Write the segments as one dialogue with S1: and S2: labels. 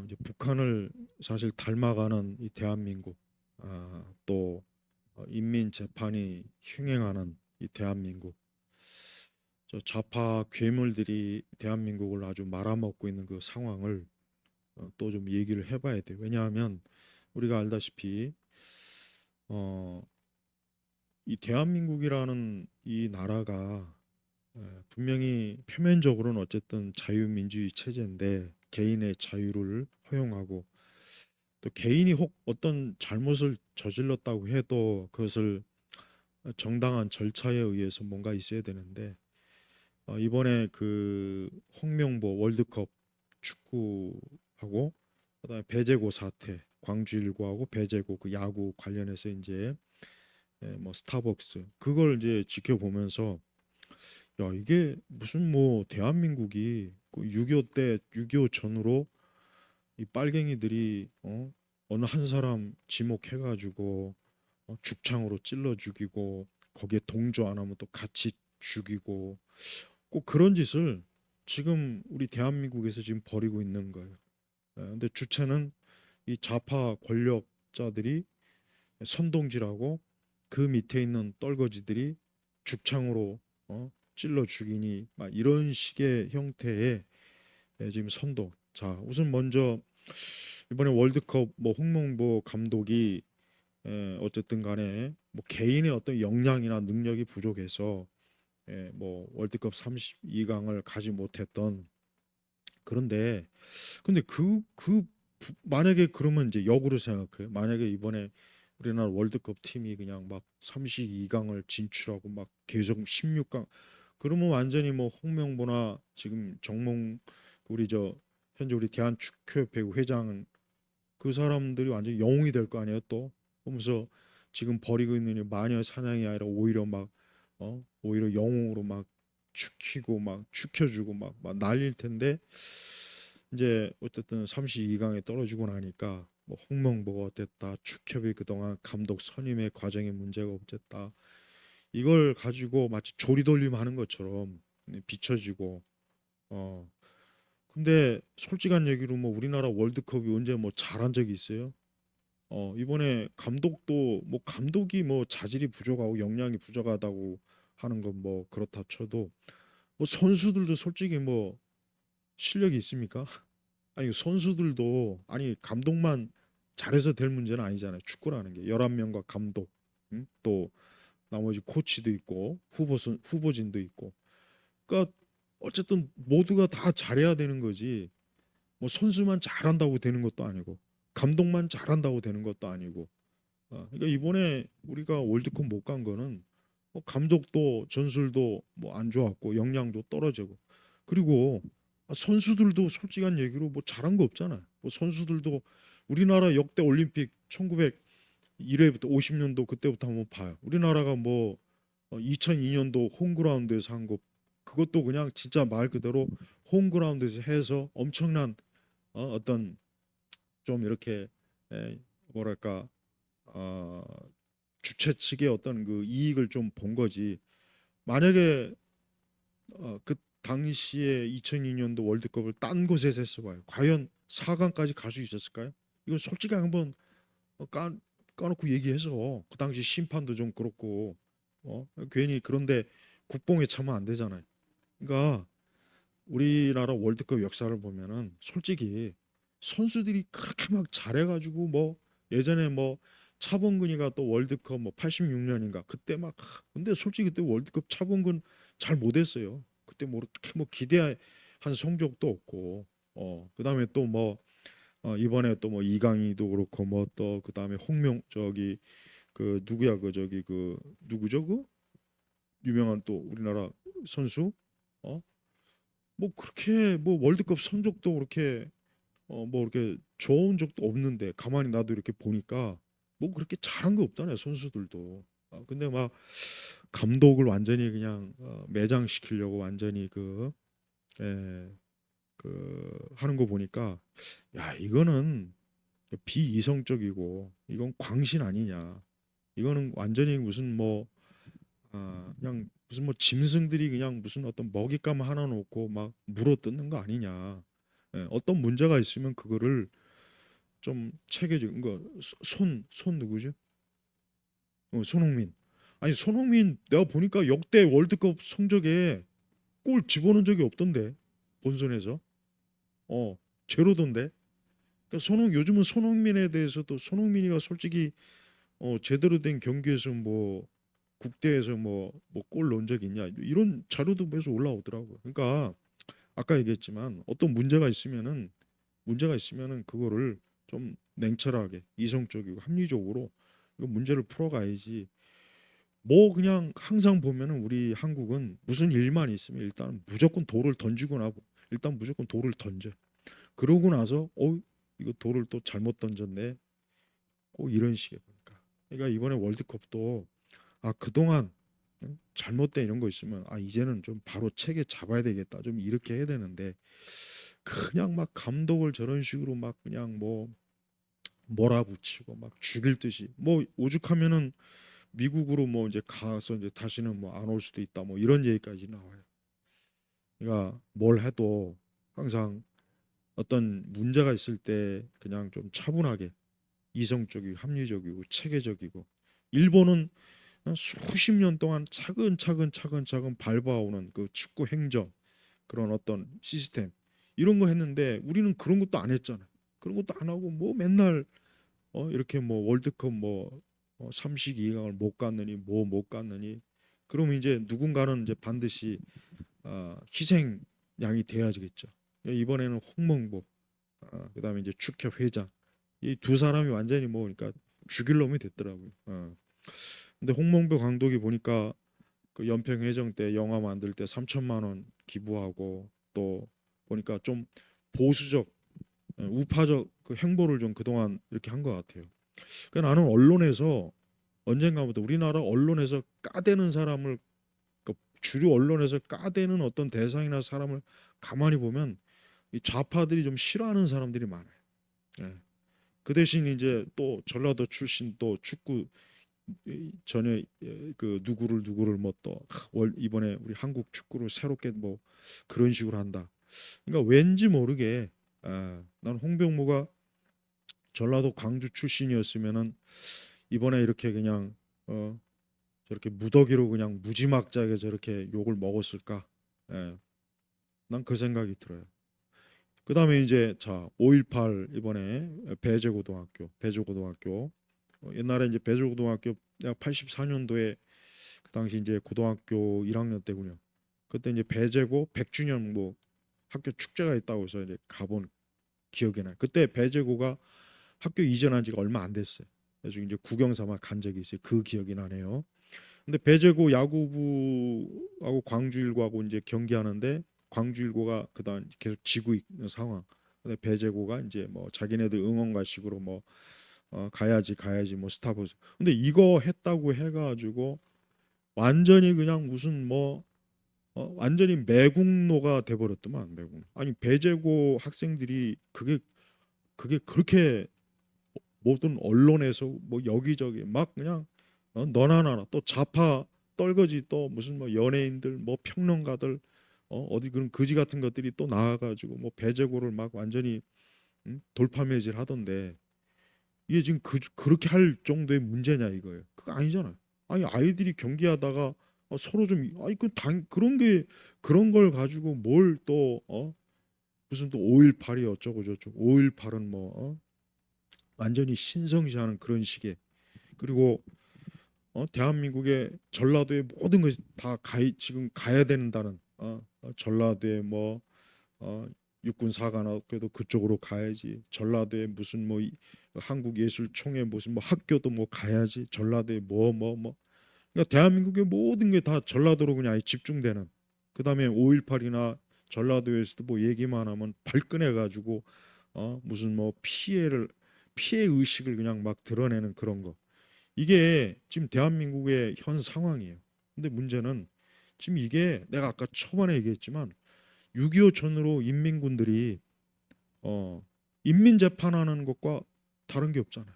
S1: 이제 북한을 사실 닮아가는 이 대한민국, 또 인민 재판이 흉행하는 이 대한민국, 저 좌파 괴물들이 대한민국을 아주 말아먹고 있는 그 상황을 또 좀 얘기를 해봐야 돼요. 왜냐하면 우리가 알다시피 어, 이 대한민국이라는 이 나라가 분명히 표면적으로는 어쨌든 자유민주주의 체제인데 개인의 자유를 허용하고 또 개인이 혹 어떤 잘못을 저질렀다고 해도 그것을 정당한 절차에 의해서 뭔가 있어야 되는데 이번에 그 홍명보 월드컵 축구하고 그다음에 배제고 사태 광주일고하고 배제고 그 야구 관련해서 이제 뭐 스타벅스 그걸 이제 지켜보면서 야 이게 무슨 뭐 대한민국이 그 6.25 때 6.25 전후로 이 빨갱이들이 어느 한 사람 지목해가지고 죽창으로 찔러 죽이고 거기에 동조 안 하면 또 같이 죽이고 꼭 그런 짓을 지금 우리 대한민국에서 지금 벌이고 있는 거예요. 근데 주체는 이 좌파 권력자들이 선동질하고 그 밑에 있는 떨거지들이 죽창으로 찔러 죽이니 막 이런 식의 형태의 지금 선동. 자, 우선 먼저 이번에 월드컵 뭐 홍명보 감독이 어쨌든 간에 뭐 개인의 어떤 역량이나 능력이 부족해서 뭐 월드컵 32강을 가지 못했던 그런데 근데 만약에 그러면 이제 역으로 생각해요. 만약에 이번에 우리나라 월드컵 팀이 그냥 막 32강을 진출하고 막 계속 16강 그러면 완전히 뭐 홍명보나 지금 정몽 우리 저 현재 우리 대한축구협회 회장 그 사람들이 완전 영웅이 될 거 아니에요 또 그러면서 지금 벌이고 있는 이 마녀 사냥이 아니라 오히려 막 오히려 영웅으로 막 축히고 막 축혀주고 막 난릴 텐데 이제 어쨌든 32강에 떨어지고 나니까 뭐 홍명보가 어땠다 축협이 그동안 감독 선임의 과정에 문제가 없었다 이걸 가지고 마치 조리돌림 하는 것처럼 비춰지고 어 근데 솔직한 얘기로 뭐 우리나라 월드컵이 언제 뭐 잘한 적이 있어요? 이번에 감독도 뭐 감독이 뭐 자질이 부족하고 역량이 부족하다고 하는 건 뭐 그렇다 쳐도 뭐 선수들도 솔직히 뭐 실력이 있습니까? 아니 선수들도 아니 감독만 잘해서 될 문제는 아니잖아요. 축구라는 게 11명과 감독 또 나머지 코치도 있고 후보진도 있고 그러니까 어쨌든 모두가 다 잘해야 되는 거지 뭐 선수만 잘한다고 되는 것도 아니고 감독만 잘한다고 되는 것도 아니고 그러니까 이번에 우리가 월드컵 못 간 거는 뭐 감독도 전술도 뭐 안 좋았고 역량도 떨어지고 그리고 선수들도 솔직한 얘기로 뭐 잘한 거 없잖아요. 뭐 선수들도 우리나라 역대 올림픽 1901회부터 50년도 그때부터 한번 봐요. 우리나라가 뭐 2002년도 홈그라운드에서 한 거 그것도 그냥 진짜 말 그대로 홈그라운드에서 해서 엄청난 어떤 좀 이렇게 뭐랄까 어, 주최 측의 어떤 그 이익을 좀 본 거지. 만약에 그 당시에 2002년도 월드컵을 딴 곳에서 했어봐요. 과연 4강까지 갈 수 있었을까요? 이건 솔직히 한번 까놓고 얘기해서 그 당시 심판도 좀 그렇고 괜히 그런데 국뽕에 차면 안 되잖아요. 그러니까 우리나라 월드컵 역사를 보면은 솔직히 선수들이 그렇게 막 잘해가지고 뭐 예전에 뭐 차범근이가 또 월드컵 뭐 86년인가 그때 막 근데 솔직히 그때 월드컵 차범근 잘 못했어요. 그때 뭐 이렇게 뭐 기대한 성적도 없고 그다음에 또 뭐 이번에 또 뭐 이강인도 그렇고 뭐 또 그다음에 홍명 저기 그 누구야 그 저기 그 누구죠 그 유명한 또 우리나라 선수 어 뭐 그렇게 뭐 월드컵 성적도 그렇게 뭐 이렇게 좋은 적도 없는데 가만히 나도 이렇게 보니까 뭐 그렇게 잘한 거 없잖아요 선수들도. 근데 막 감독을 완전히 그냥 매장시키려고 완전히 예, 하는 거 보니까 야 이거는 비이성적이고 이건 광신 아니냐. 이거는 완전히 무슨 뭐 그냥 무슨 뭐 짐승들이 그냥 무슨 어떤 먹잇감 하나 놓고 막 물어 뜯는 거 아니냐. 어떤 문제가 있으면 그거를 좀 체계적인 거. 손 누구죠? 손흥민. 아니 손흥민 내가 보니까 역대 월드컵 성적에 골 집어넣은 적이 없던데 본선에서. 어 제로던데. 그러니까 요즘은 손흥민에 대해서도 손흥민이가 솔직히 제대로 된 경기에서 뭐 국대에서 뭐 골 넣은 적 있냐 이런 자료도 계속 올라오더라고요. 그러니까 아까 얘기했지만 어떤 문제가 있으면은 그거를 좀 냉철하게 이성적이고 합리적으로 이거 문제를 풀어가야지. 뭐 그냥 항상 보면은 우리 한국은 무슨 일만 있으면 일단 무조건 돌을 던지고 나고 일단 무조건 돌을 던져. 그러고 나서 이거 돌을 또 잘못 던졌네. 꼭 이런 식의 거니까. 그러니까 이번에 월드컵도 그동안 잘못된 이런 거 있으면 이제는 좀 바로 체계 잡아야 되겠다. 좀 이렇게 해야 되는데 그냥 막 감독을 저런 식으로 막 그냥 뭐 몰아붙이고 막 죽일 듯이 뭐 오죽하면은 미국으로 뭐 이제 가서 이제 다시는 뭐 안 올 수도 있다 뭐 이런 얘기까지 나와요. 그러니까 뭘 해도 항상 어떤 문제가 있을 때 그냥 좀 차분하게 이성적이고 합리적이고 체계적이고 일본은 수십 년 동안 차근차근 밟아오는 그 축구 행정 그런 어떤 시스템 이런 거 했는데 우리는 그런 것도 안 했잖아요. 그런 것도 안 하고 뭐 맨날 이렇게 뭐 월드컵 뭐 32강을 못 갔느니 뭐 못 갔느니 그러면 이제 누군가는 이제 반드시 희생 양이 돼야겠죠. 이번에는 홍명보 그다음에 이제 축협 회장 이 두 사람이 완전히 뭐 그러니까 죽일 놈이 됐더라고요. 근데 홍명보 감독이 보니까 그 연평해전 때 영화 만들 때 3천만 원 기부하고 또 보니까 좀 보수적 우파적 그 행보를 좀 그동안 이렇게 한 것 같아요. 그러니까 나는 언론에서 언젠가부터 우리나라 언론에서 까대는 사람을 그 주류 언론에서 까대는 어떤 대상이나 사람을 가만히 보면 이 좌파들이 좀 싫어하는 사람들이 많아요. 예. 그 대신 이제 또 전라도 출신 또 축구 전에 그 누구를 뭐 또 이번에 우리 한국 축구를 새롭게 뭐 그런 식으로 한다. 그러니까 왠지 모르게 난 홍병모가 전라도 광주 출신이었으면은 이번에 이렇게 그냥 저렇게 무더기로 그냥 무지막지하게 저렇게 욕을 먹었을까? 예, 난 그 생각이 들어요. 그다음에 이제 자 5.18 이번에 배제고등학교 옛날에 이제 배제고등학교 내가 84년도에 그 당시 이제 고등학교 1학년 때군요. 그때 이제 배제고 100주년 뭐 학교 축제가 있다고 해서 이제 가본 기억이 나요. 그때 배제고가 학교 이전한 지가 얼마 안 됐어요. 그래서 이제 구경 삼아 간 적이 있어요. 그 기억이 나네요. 근데 배제고 야구부하고 광주일고하고 이제 경기하는데 광주일고가 그다음 계속 지고 있는 상황. 근데 배제고가 이제 뭐 자기네들 응원가식으로 뭐 가야지 뭐 스타벅스. 근데 이거 했다고 해가지고 완전히 그냥 무슨 뭐 완전히 매국노가 돼버렸더만 매국. 아니 배제고 학생들이 그게 그렇게 모든 언론에서 뭐 여기저기 막 그냥 너나 나나 또 좌파 떨거지 또 무슨 뭐 연예인들 뭐 평론가들 어디 그런 거지 같은 것들이 또 나와가지고 뭐 배제고를 막 완전히 돌파매질 하던데 이게 지금 그렇게 할 정도의 문제냐 이거예요. 그거 아니잖아요. 아니 아이들이 경기하다가 서로 좀 아니 그런 게 그런 걸 가지고 뭘 또 무슨 또 5.18이 어쩌고 저쩌고 5.18은 뭐 완전히 신성시하는 그런 식의 그리고 대한민국의 전라도의 모든 것이 다 지금 가야 된다는 전라도에 뭐 어, 육군 사관학교도 그쪽으로 가야지 전라도에 무슨 뭐 한국예술총회 무슨 뭐 학교도 뭐 가야지 전라도에 뭐 그러니까 대한민국의 모든 게 다 전라도로 그냥 아예 집중되는 그다음에 5.18이나 전라도에서도 뭐 얘기만 하면 발끈해 가지고 무슨 뭐 피해 의식을 그냥 막 드러내는 그런 거 이게 지금 대한민국의 현 상황이에요. 근데 문제는 지금 이게 내가 아까 초반에 얘기했지만 6.25 전후로 인민군들이 어, 인민 재판하는 것과 다른 게 없잖아요.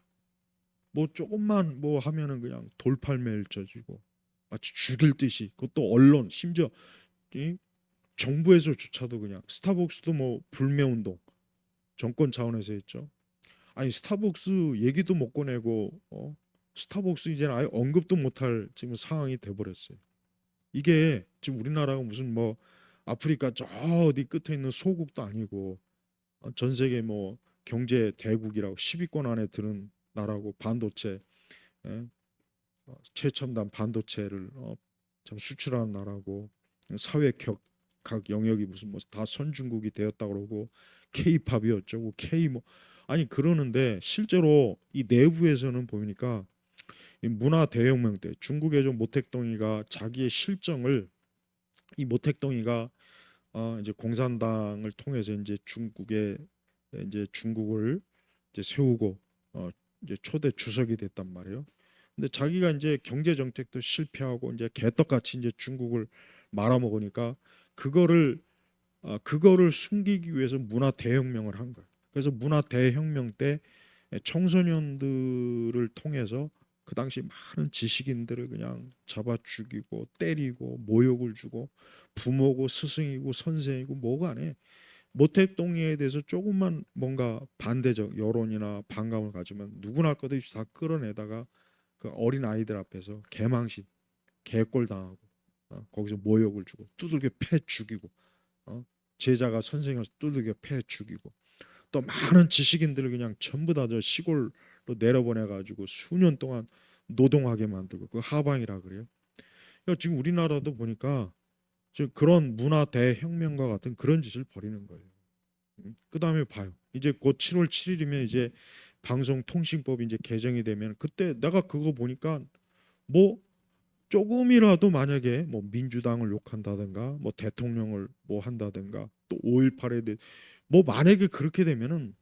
S1: 뭐 조금만 뭐 하면은 그냥 돌팔매일 져지고 마치 죽일 듯이 그것도 언론 심지어 이 정부에서조차도 그냥 스타벅스도 뭐 불매 운동 정권 차원에서 했죠. 아니 스타벅스 얘기도 못 꺼내고 스타벅스 이제는 아예 언급도 못할 지금 상황이 돼 버렸어요. 이게 지금 우리나라가 무슨 뭐 아프리카 저 어디 끝에 있는 소국도 아니고 전 세계 뭐 경제 대국이라고 10위권 안에 드는 나라고 반도체 예? 최첨단 반도체를 참 수출하는 나라고 사회 각 영역이 무슨 뭐 다 선진국이 되었다 그러고 K-팝이 어쩌고 K 뭐 아니 그러는데 실제로 이 내부에서는 보니까 이 문화 대혁명 때 중국의 좀 모택동이가 자기의 실정을 이 모택동이가 이제 공산당을 통해서 이제 중국을 이제 세우고 이제 초대 주석이 됐단 말이에요. 근데 자기가 이제 경제 정책도 실패하고 이제 개떡같이 이제 중국을 말아먹으니까 그거를 그거를 숨기기 위해서 문화 대혁명을 한 거예요. 그래서 문화 대혁명 때 청소년들을 통해서 그 당시 많은 지식인들을 그냥 잡아 죽이고 때리고 모욕을 주고 부모고 스승이고 선생이고 뭐가 안 해. 모택동의에 대해서 조금만 뭔가 반대적 여론이나 반감을 가지면 누구나 것 없이 다 끌어내다가 그 어린 아이들 앞에서 개망신, 개꼴 당하고 거기서 모욕을 주고 두들겨 패 죽이고 어? 제자가 선생을 두들겨 패 죽이고 또 많은 지식인들을 그냥 전부 다 저 시골로 내려보내 가지고 수년 동안 노동하게 만들고 그 하방이라 그래요. 그러니까 지금 우리나라도 보니까 지금 그런 문화 대혁명과 같은 그런 짓을 벌이는 거예요. 그다음에 봐요. 이제 곧 7월 7일이면 이제 방송통신법이 이제 개정이 되면 그때 내가 그거 보니까 뭐 조금이라도 만약에 뭐 민주당을 욕한다든가 뭐 대통령을 뭐 한다든가 또 5.18에 대해 뭐 만약에 그렇게 되면은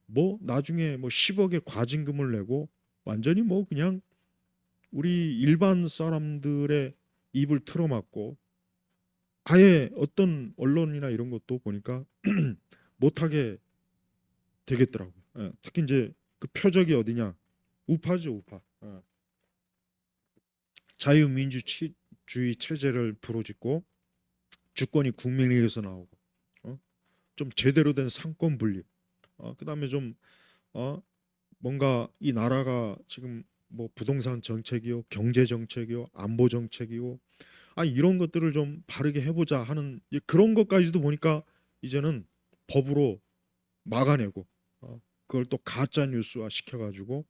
S1: 뭐 나중에 뭐 10억의 과징금을 내고 완전히 뭐 그냥 우리 일반 사람들의 입을 틀어막고 아예 어떤 언론이나 이런 것도 보니까 못하게 되겠더라고요. 예, 특히 이제 그 표적이 어디냐? 우파죠, 우파. 자유민주주의 체제를 부르짖고 주권이 국민에게서 나오고 어? 좀 제대로 된 상권 분립. 그다음에 좀 어? 뭔가 이 나라가 지금 뭐 부동산 정책이요, 경제 정책이요, 안보 정책이요. 이런 것들을 좀 바르게 해보자 하는 그런 것까지도 보니까 이제는 법으로 막아내고 그걸 또 가짜 뉴스화 시켜가지고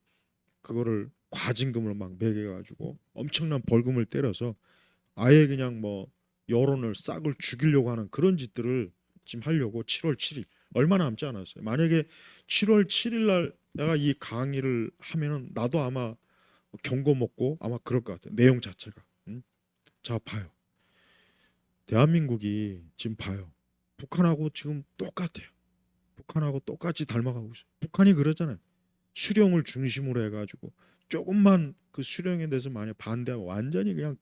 S1: 그거를 과징금을 막 매겨가지고 엄청난 벌금을 때려서 아예 그냥 뭐 여론을 싹을 죽이려고 하는 그런 짓들을 지금 하려고 7월 7일 얼마 남지 않았어요. 만약에 7월 7일 날 내가 이 강의를 하면은 나도 아마 경고 먹고 아마 그럴 것 같아요. 내용 자체가. 응? 자 봐요. 대한민국이 지금 봐요. 북한하고 지금 똑같아요. 북한하고 똑같이 닮아가고 있어요. 북한이 그러잖아요. 수령을 중심으로 해가지고 조금만 그 수령에 대해서 만약 반대하면 완전히 그냥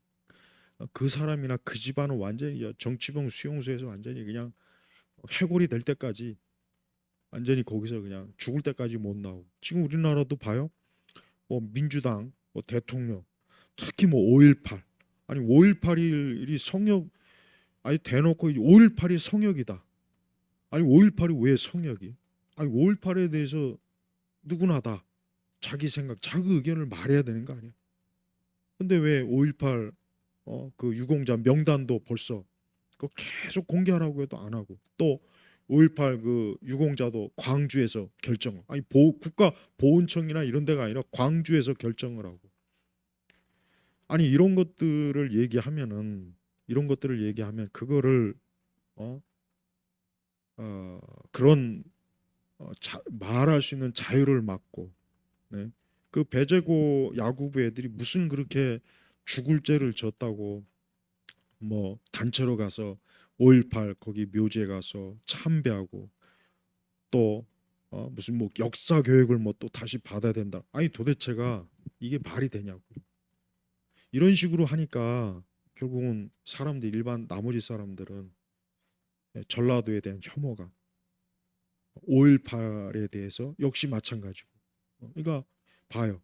S1: 그 사람이나 그 집안은 완전히 정치범 수용소에서 완전히 그냥 해골이 될 때까지 완전히 거기서 그냥 죽을 때까지 못 나오고 지금 우리나라도 봐요. 뭐 민주당, 뭐 대통령, 특히 뭐 5.18 아니 5.18이 성역 아니 대놓고 5.18이 성역이다. 아니 5.18이 왜 성역이? 아니 5.18에 대해서 누구나 다 자기 생각, 자기 의견을 말해야 되는 거 아니야? 근데 왜 5.18 그 유공자 명단도 벌써 그 계속 공개하라고 해도 안 하고 또 5.18 그 유공자도 광주에서 결정. 아니 국가 보훈청이나 이런 데가 아니라 광주에서 결정을 하고. 아니 이런 것들을 얘기하면 그거를 어, 어 그런 말할 수 있는 자유를 막고 네? 그 배제고 야구부 애들이 무슨 그렇게 죽을 죄를 졌다고 뭐 단체로 가서 5.18 거기 묘지에 가서 참배하고 또 무슨 뭐 역사 교육을 뭐 또 다시 받아야 된다. 아니 도대체가 이게 말이 되냐고. 이런 식으로 하니까 결국은 사람들 일반 나머지 사람들은 전라도에 대한 혐오가 5.18에 대해서 역시 마찬가지고. 그러니까 봐요.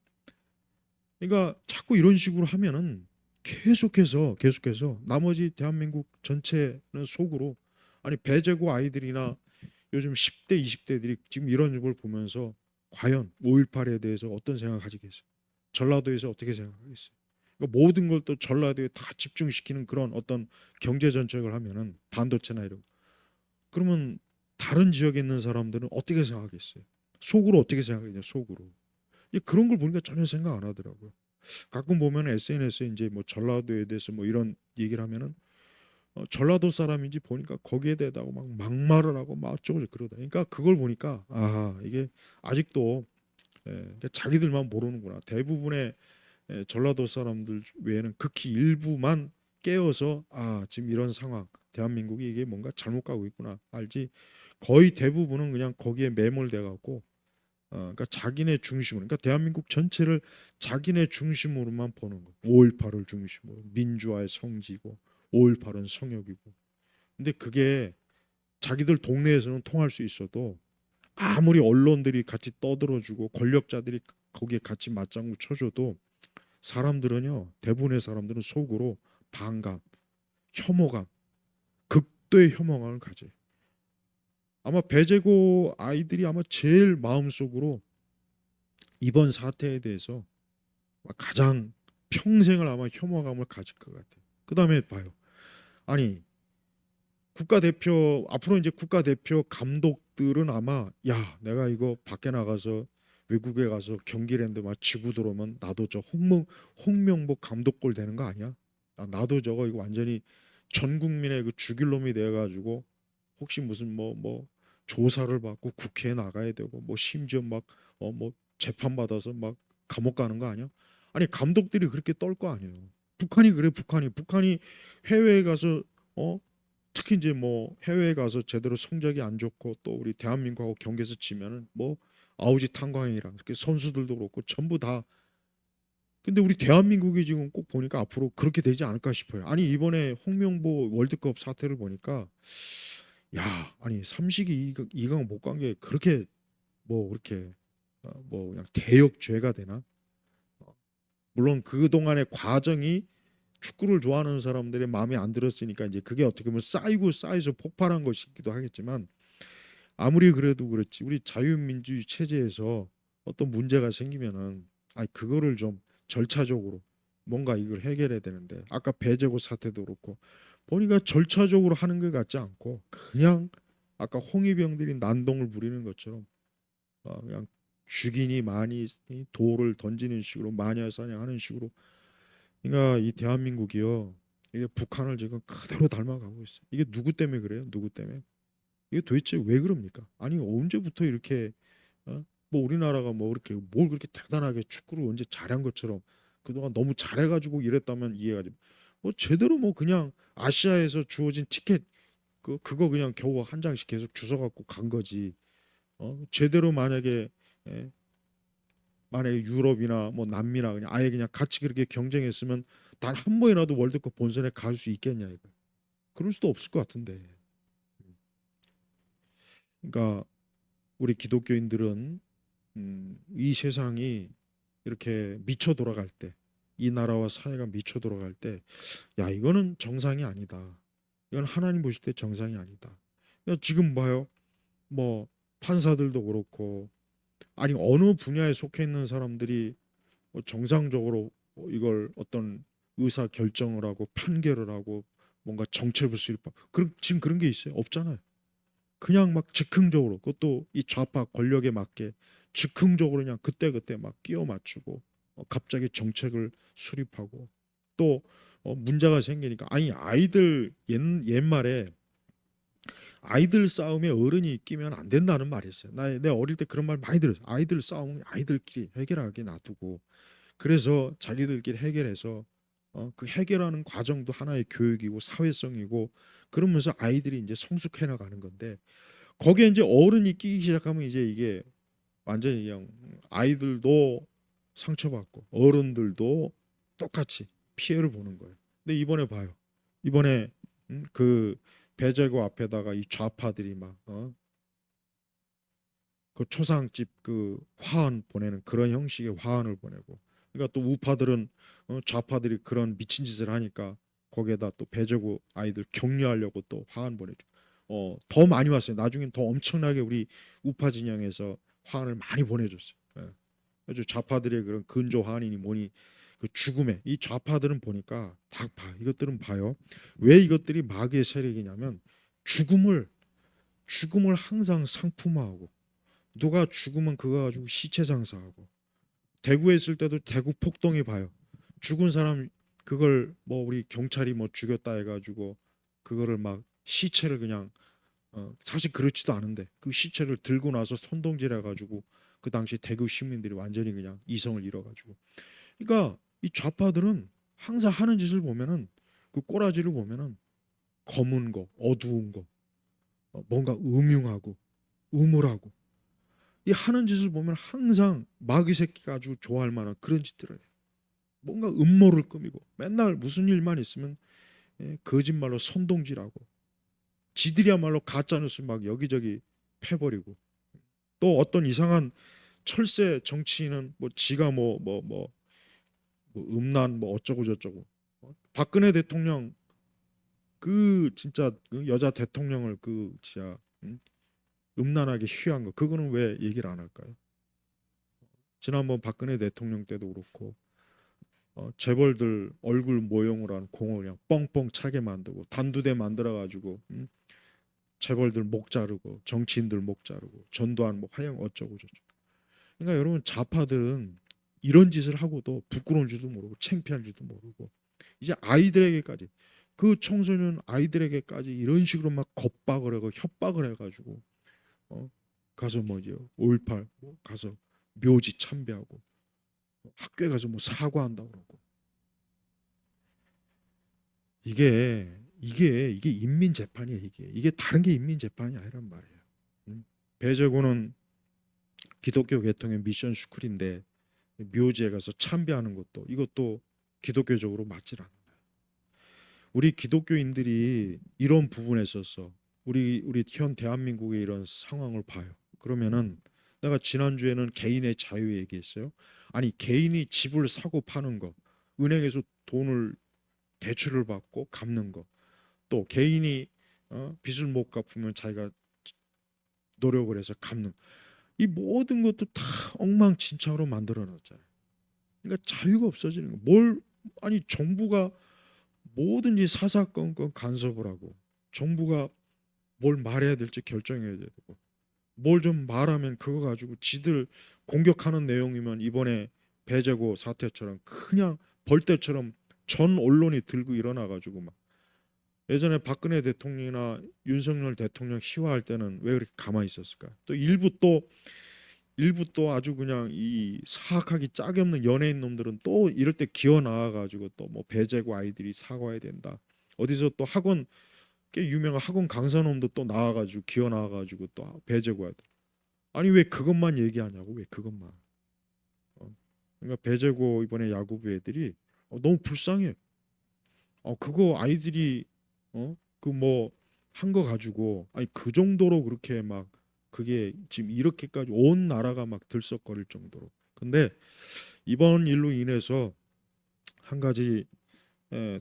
S1: 그러니까 자꾸 이런 식으로 하면은 계속해서 나머지 대한민국 전체는 속으로 아니 배제고 아이들이나 요즘 10대, 20대들이 지금 이런 걸 보면서 과연 5.18에 대해서 어떤 생각을 가지겠어요? 전라도에서 어떻게 생각하겠어요? 그러니까 모든 걸 또 전라도에 다 집중시키는 그런 어떤 경제 정책을 하면은 반도체나 이런 그러면 다른 지역에 있는 사람들은 어떻게 생각하겠어요? 속으로 어떻게 생각하냐 속으로. 그런 걸 보니까 전혀 생각 안 하더라고요. 가끔 보면 SNS에 이제 뭐 전라도에 대해서 뭐 이런 얘기를 하면은 전라도 사람인지 보니까 거기에 대하고 막 막말을 하고 막 어쩌고 그러다. 그러니까 그걸 보니까 아 이게 아직도 그러니까 자기들만 모르는구나. 대부분의 전라도 사람들 외에는 극히 일부만 깨어서 아 지금 이런 상황 대한민국이 이게 뭔가 잘못 가고 있구나 알지. 거의 대부분은 그냥 거기에 매몰돼 갖고 그러니까 자기네 중심으로 그러니까 대한민국 전체를 자기네 중심으로만 보는 거. 5.18을 중심으로 민주화의 성지고 5.18은 성역이고. 근데 그게 자기들 동네에서는 통할 수 있어도 아무리 언론들이 같이 떠들어주고 권력자들이 거기에 같이 맞장구 쳐줘도 사람들은요 대부분의 사람들은 속으로 반감, 혐오감, 극도의 혐오감을 가져요. 아마 배제고 아이들이 아마 제일 마음속으로 이번 사태에 대해서 가장 평생을 아마 혐오감을 가질 것 같아요. 그 다음에 봐요. 아니 국가대표 앞으로 이제 국가대표 감독들은 아마 야 내가 이거 밖에 나가서 외국에 가서 경기를 했는데 막 지고 들어오면 나도 저 홍명보 감독골 되는 거 아니야? 나도 저거 이거 완전히 전 국민의 그 죽일 놈이 되어 가지고 혹시 무슨 뭐 조사를 받고 국회에 나가야 되고 뭐 심지어 막 뭐 재판 받아서 막 감옥 가는 거 아니야? 아니 감독들이 그렇게 떨 거 아니에요. 북한이 그래 북한이 해외에 가서 어 특히 이제 뭐 해외에 가서 제대로 성적이 안 좋고 또 우리 대한민국하고 경기에서 지면은 뭐 아우지 탄광이랑 이렇게 선수들도 그렇고 전부 다 근데 우리 대한민국이 지금 꼭 보니까 앞으로 그렇게 되지 않을까 싶어요. 아니 이번에 홍명보 월드컵 사태를 보니까 야 아니 삼식이 이강 못 간 게 그렇게 뭐 그렇게 뭐 그냥 대역죄가 되나? 어, 물론 그 동안의 과정이 축구를 좋아하는 사람들의 마음에 안 들었으니까 이제 그게 어떻게 보면 쌓이고 쌓여서 폭발한 것이기도 하겠지만 아무리 그래도 그렇지 우리 자유민주주의 체제에서 어떤 문제가 생기면은 그거를 좀 절차적으로 뭔가 이걸 해결해야 되는데 아까 배제고 사태도 그렇고 보니까 절차적으로 하는 것 같지 않고 그냥 아까 홍위병들이 난동을 부리는 것처럼 그냥 죽이니 많이 돌을 던지는 식으로 마녀 사냥하는 식으로 그러니까 이 대한민국이요 이게 북한을 지금 그대로 닮아가고 있어요. 이게 누구 때문에 그래요? 누구 때문에? 이게 도대체 왜 그럽니까? 아니 언제부터 이렇게 뭐 우리나라가 뭐 이렇게 뭘 그렇게 대단하게 축구를 언제 잘한 것처럼 그동안 너무 잘해가지고 이랬다면 이해가지. 뭐 제대로 뭐 그냥 아시아에서 주어진 티켓 그거 그냥 겨우 한 장씩 계속 주워 갖고 간 거지. 제대로 예, 만약에 유럽이나 뭐 남미나 그냥 아예 그냥 같이 그렇게 경쟁했으면 단 한 번이라도 월드컵 본선에 갈 수 있겠냐 이거. 그럴 수도 없을 것 같은데. 그러니까 우리 기독교인들은 이 세상이 이렇게 미쳐 돌아갈 때, 이 나라와 사회가 미쳐 돌아갈 때, 야 이거는 정상이 아니다. 이건 하나님 보실 때 정상이 아니다. 지금 봐요. 뭐 판사들도 그렇고, 아니 어느 분야에 속해 있는 사람들이 뭐 정상적으로 이걸 어떤 의사 결정을 하고 판결을 하고 뭔가 정책을 수립하고 지금 그런 게 있어요? 없잖아요. 그냥 막 즉흥적으로 그것도 이 좌파 권력에 맞게 즉흥적으로 그냥 그때그때 막 끼워 맞추고 갑자기 정책을 수립하고 또 문제가 생기니까 아니 아이들 옛말에 아이들 싸움에 어른이 끼면 안 된다는 말이 있어요. 내 어릴 때 그런 말 많이 들었어요. 아이들 싸움 아이들끼리 해결하게 놔두고 그래서 자기들끼리 해결해서 그 해결하는 과정도 하나의 교육이고 사회성이고 그러면서 아이들이 이제 성숙해 나가는 건데 거기에 이제 어른이 끼기 시작하면 이제 이게 완전히 그냥 아이들도 상처받고 어른들도 똑같이 피해를 보는 거예요. 근데 이번에 봐요. 이번에 그 배제고 앞에다가 이 좌파들이 막 그 초상집 그 화환 보내는 그런 형식의 화환을 보내고 그러니까 또 우파들은 좌파들이 그런 미친 짓을 하니까 거기에다 또 배제고 아이들 격려하려고 또 화환 보내죠. 더 많이 왔어요. 나중엔 더 엄청나게 우리 우파 진영에서 화환을 많이 보내줬어요. 예. 아주 좌파들의 그런 근조 화환이니 뭐니 그 죽음에 이 좌파들은 보니까 다 봐. 이것들은 봐요. 왜 이것들이 마귀의 세력이냐면 죽음을 항상 상품화하고 누가 죽으면 그거 가지고 시체 장사하고 대구에 있을 때도 대구 폭동이 봐요. 죽은 사람 그걸 뭐 우리 경찰이 뭐 죽였다 해가지고 그거를 막 시체를 그냥 사실 그렇지도 않은데 그 시체를 들고 나서 손동질 해가지고 그 당시 대구 시민들이 완전히 그냥 이성을 잃어가지고 그러니까 이 좌파들은 항상 하는 짓을 보면은 그 꼬라지를 보면은 검은 거 어두운 거 뭔가 음흉하고 음울하고 이 하는 짓을 보면 항상 마귀 새끼가 아주 좋아할 만한 그런 짓들을 해요. 뭔가 음모를 꾸미고 맨날 무슨 일만 있으면 거짓말로 선동질하고 지들이야말로 가짜뉴스 막 여기저기 패버리고 또 어떤 이상한 철새 정치인은 뭐 지가 뭐 음란 뭐 어쩌고 저쩌고 박근혜 대통령 그 진짜 그 여자 대통령을 그 진짜 음란하게 휘한 거 그거는 왜 얘기를 안 할까요? 지난번 박근혜 대통령 때도 그렇고 재벌들 얼굴 모형으로 한 공을 그냥 뻥뻥 차게 만들고 단두대 만들어 가지고 재벌들 목 자르고 정치인들 목 자르고 전두환 뭐 하영 어쩌고 저쩌고 그러니까 여러분 좌파들은 이런 짓을 하고도 부끄러운 줄도 모르고 창피한 줄도 모르고 이제 아이들에게까지 그 청소년 아이들에게까지 이런 식으로 막 겁박을 하고 협박을 해가지고 어? 가서 뭐 이제 5.18 뭐 가서 묘지 참배하고 학교에 가서 뭐 사과한다고 그러고 이게 인민 재판이에요. 이게 다른 게 인민 재판이 아니란 말이에요. 배제고는 기독교 계통의 미션 스쿨인데 묘지에 가서 참배하는 것도 이것도 기독교적으로 맞질 않아요. 우리 기독교인들이 이런 부분에 있어서 우리 현 대한민국의 이런 상황을 봐요. 그러면은 내가 지난주에는 개인의 자유 얘기했어요. 아니 개인이 집을 사고 파는 거, 은행에서 돈을 대출을 받고 갚는 거, 또 개인이 빚을 못 갚으면 자기가 노력을 해서 갚는 이 모든 것도 다 엉망진창으로 만들어 놨잖아요. 그러니까 자유가 없어지는 거. 뭘 아니 정부가 뭐든지 사사건건 간섭을 하고 정부가 뭘 말해야 될지 결정해야 되고 뭘 좀 말하면 그거 가지고 지들 공격하는 내용이면 이번에 배재고 사태처럼 그냥 벌떼처럼 전 언론이 들고 일어나 가지고 막 예전에 박근혜 대통령이나 윤석열 대통령 희화할 때는 왜 그렇게 가만히 있었을까? 또 일부 또 아주 그냥 이 사악하기 짝이 없는 연예인 놈들은 또 이럴 때 기어 나와 가지고 또 뭐 배재고 아이들이 사과해야 된다. 어디서 또 학원 꽤 유명한 학원 강사 놈도 또 나와 가지고 기어 나와 가지고 또 배재고 아이들. 아니 왜 그것만 얘기하냐고 왜 그것만. 그러니까 배재고 이번에 야구부 애들이 너무 불쌍해. 그거 아이들이 그 뭐 한 거 가지고 아니 그 정도로 그렇게 막 그게 지금 이렇게까지 온 나라가 막 들썩거릴 정도로. 근데 이번 일로 인해서 한 가지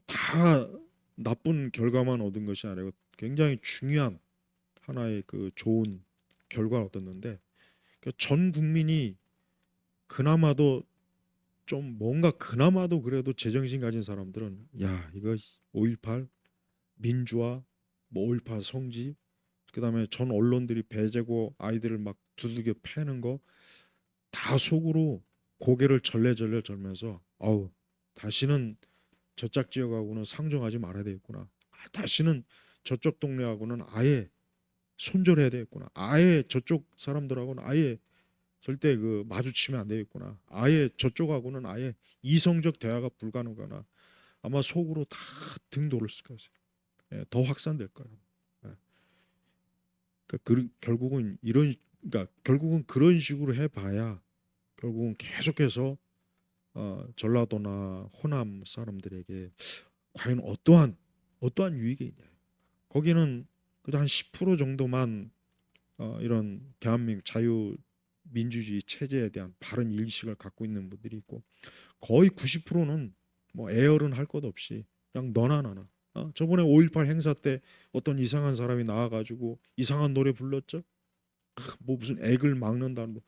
S1: 다 나쁜 결과만 얻은 것이 아니고 굉장히 중요한 하나의 그 좋은 결과를 얻었는데 전 국민이 그나마도 좀 뭔가 그나마도 그래도 제정신 가진 사람들은 야 이거 5.18 민주화 뭐 5.18 성지 그다음에 전 언론들이 배제고 아이들을 막 두들겨 패는 거 다 속으로 고개를 절레절레 절면서 아우 다시는 저짝 지역하고는 상종하지 말아야 되겠구나. 다시는 저쪽 동네하고는 아예 손절해야 되겠구나. 아예 저쪽 사람들하고는 아예 절대 그 마주치면 안 되겠구나. 아예 저쪽하고는 아예 이성적 대화가 불가능하거나 아마 속으로 다 등 돌았을 거예요. 더 확산될 거예요. 예. 결국은 그러니까 결국은 그런 식으로 해봐야 결국은 계속해서 전라도나 호남 사람들에게 과연 어떠한 유익이 있냐. 거기는 그래도 한 10% 정도만 이런 대한민국 자유민주주의 체제에 대한 바른 인식을 갖고 있는 분들이 있고 거의 90%는 뭐 애열은 할 것 없이 그냥 너나 나나 저번에 5.18 행사 때 어떤 이상한 사람이 나와가지고 이상한 노래 불렀죠. 뭐 무슨 액을 막는다는 뭐.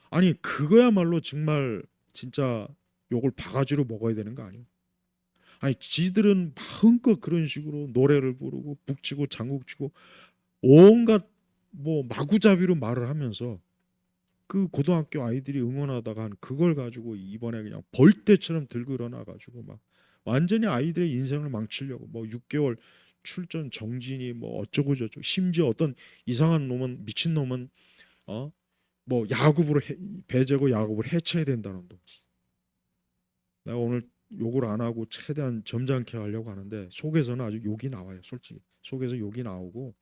S1: 아니 그거야말로 정말 진짜 욕을 바가지로 먹어야 되는 거 아니에요? 아니 지들은 마음껏 그런 식으로 노래를 부르고 북치고 장구치고 온갖 뭐 마구잡이로 말을 하면서 그 고등학교 아이들이 응원하다가 한 그걸 가지고 이번에 그냥 벌떼처럼 들고 일어나 가지고 막 완전히 아이들의 인생을 망치려고 뭐 6개월 출전 정진이 뭐 어쩌고 저쩌고 심지어 어떤 이상한 놈은 미친 놈은 뭐 야구부로 배제고 야구부를 해쳐야 된다는 거. 내가 오늘 욕을 안 하고 최대한 점잖게 하려고 하는데 속에서는 아주 욕이 나와요. 솔직히 속에서 욕이 나오고,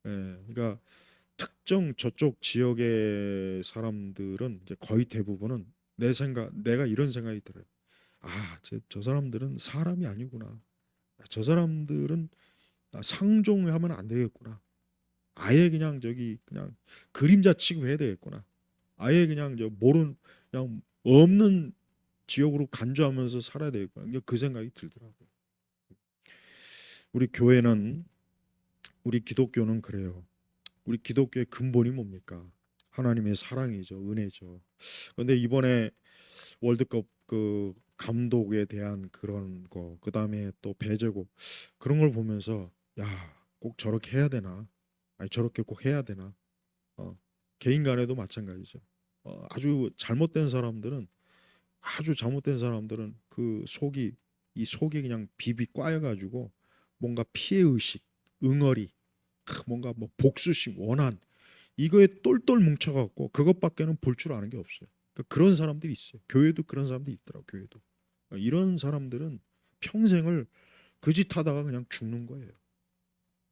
S1: 그러니까 특정 저쪽 지역의 사람들은 이제 거의 대부분은 내가 이런 생각이 들어요. 저 사람들은 사람이 아니구나. 저 사람들은 상종하면 안 되겠구나. 아예 그냥 저기 그냥 그림자 취급해야 되겠구나. 아예 그냥 그냥 없는 지역으로 간주하면서 살아야 되겠구나. 그 생각이 들더라고요. 우리 교회는 우리 기독교는 그래요. 우리 기독교의 근본이 뭡니까? 하나님의 사랑이죠, 은혜죠. 그런데 이번에 월드컵 그 감독에 대한 그런 거, 그 다음에 또 배제고 그런 걸 보면서 꼭 저렇게 해야 되나? 아니 저렇게 꼭 해야 되나? 어, 개인 간에도 마찬가지죠. 아주 잘못된 사람들은 이 속이 그냥 비비 꽈여가지고 뭔가 피해 의식, 응어리, 뭔가 뭐 복수심, 원한 이거에 똘똘 뭉쳐갖고 그것밖에는 볼 줄 아는 게 없어요. 그러니까 그런 사람들이 있어요. 교회도 그런 사람들이 있더라고. 교회도 이런 사람들은 평생을 그 짓 하다가 그냥 죽는 거예요.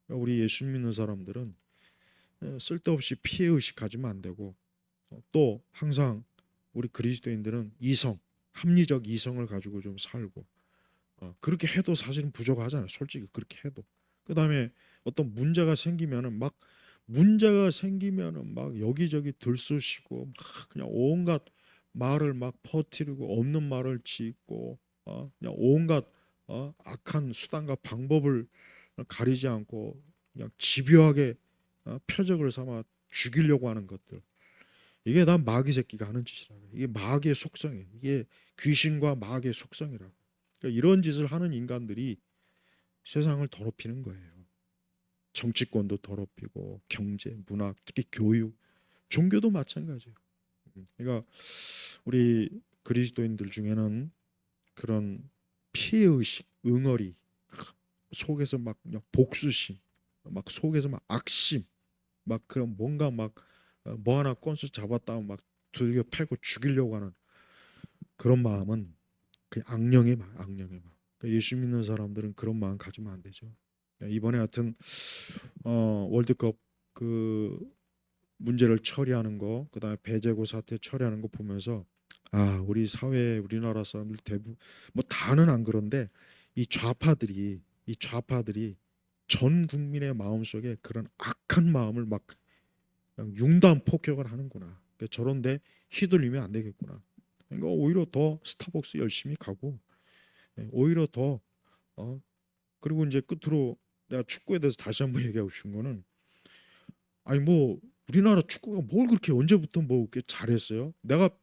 S1: 그러니까 우리 예수 믿는 사람들은 쓸데없이 피해 의식 가지면 안 되고 또 항상 우리 그리스도인들은 합리적 이성을 가지고 좀 살고 그렇게 해도 사실은 부족하잖아요. 솔직히 그렇게 해도. 그다음에 어떤 문제가 생기면은 막 여기저기 들쑤시고 막 그냥 온갖 말을 막 퍼뜨리고 없는 말을 짓고 그냥 온갖 악한 수단과 방법을 가리지 않고 그냥 집요하게 표적을 삼아 죽이려고 하는 것들. 이게 다 마귀 새끼가 하는 짓이라. 이게 마귀의 속성이에요. 이게 귀신과 마귀의 속성이라고. 그러니까 이런 짓을 하는 인간들이 세상을 더럽히는 거예요. 정치권도 더럽히고 경제, 문화, 특히 교육, 종교도 마찬가지예요. 그러니까 우리 그리스도인들 중에는 그런 피해 의식, 응어리, 속에서 막 그냥 복수심, 막 속에서 막 악심, 막 그런 뭔가 막 뭐 하나 건수 잡았다면 막 두들겨 패고 죽이려고 하는 그런 마음은 그 악령의 마음, 악령의 마음. 그러니까 예수 믿는 사람들은 그런 마음 가지면 안 되죠. 이번에 하여튼 월드컵 그 문제를 처리하는 거, 그다음에 배제고 사태 처리하는 거 보면서 우리 사회, 우리나라 사람들 대부분 뭐 다는 안 그런데 이 좌파들이 전 국민의 마음속에 그런 악한 마음을 막 그냥 융단 폭격을 하는구나. 그러니까 저런데 휘둘리면 안 되겠구나. 그러니까 오히려 더 스타벅스 열심히 가고 오히려 더 어, 그리고 이제 끝으로 내가 축구에 대해서 다시 한번 얘기하고 싶은 거는 아니 뭐 우리나라 축구가 뭘 그렇게 언제부터 뭐 이렇게 잘했어요?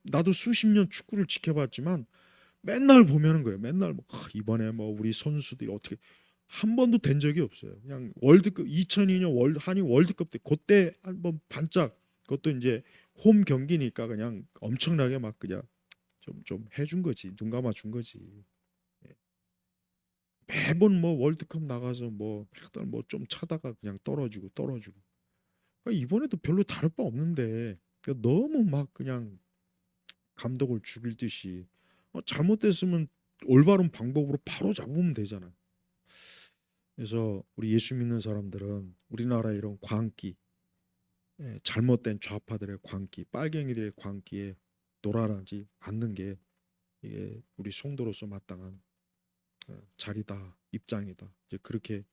S1: 나도 수십 년 축구를 지켜봤지만 맨날 보면은 그래. 맨날 뭐 이번에 뭐 우리 선수들이 어떻게 한 번도 된 적이 없어요. 그냥 월드컵 2002년 한일 월드컵 때 그때 한번 반짝 그것도 이제 홈 경기니까 그냥 엄청나게 막 그냥 좀 해준 거지. 눈 감아 준 거지. 예. 매번 뭐 월드컵 나가서 뭐 맨날 뭐좀 차다가 그냥 떨어지고. 그러니까 이번에도 별로 다를 바 없는데 그러니까 너무 막 그냥 감독을 죽일 듯이 잘못됐으면 올바른 방법으로 바로 잡으면 되잖아. 그래서 우리 예수 믿는 사람들은 우리나라 이런 광기, 잘못된 좌파들의 광기, 빨갱이들의 광기에 놀아나지 않는 게 이게 우리 성도로서 마땅한 자리다, 입장이다. 이제 그렇게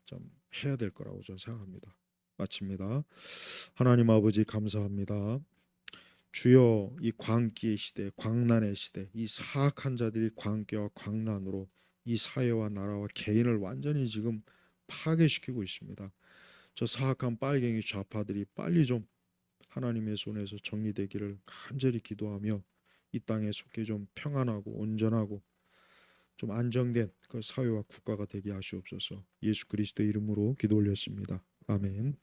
S1: 좀 해야 될 거라고 저는 생각합니다. 마칩니다. 하나님 아버지 감사합니다. 주여 이 광기의 시대, 광란의 시대, 이 사악한 자들이 광기와 광란으로 이 사회와 나라와 개인을 완전히 지금 파괴시키고 있습니다. 저 사악한 빨갱이 좌파들이 빨리 좀 하나님의 손에서 정리되기를 간절히 기도하며 이 땅에 속해 좀 평안하고 온전하고 좀 안정된 그 사회와 국가가 되게 하시옵소서. 예수 그리스도의 이름으로 기도 올렸습니다. 아멘.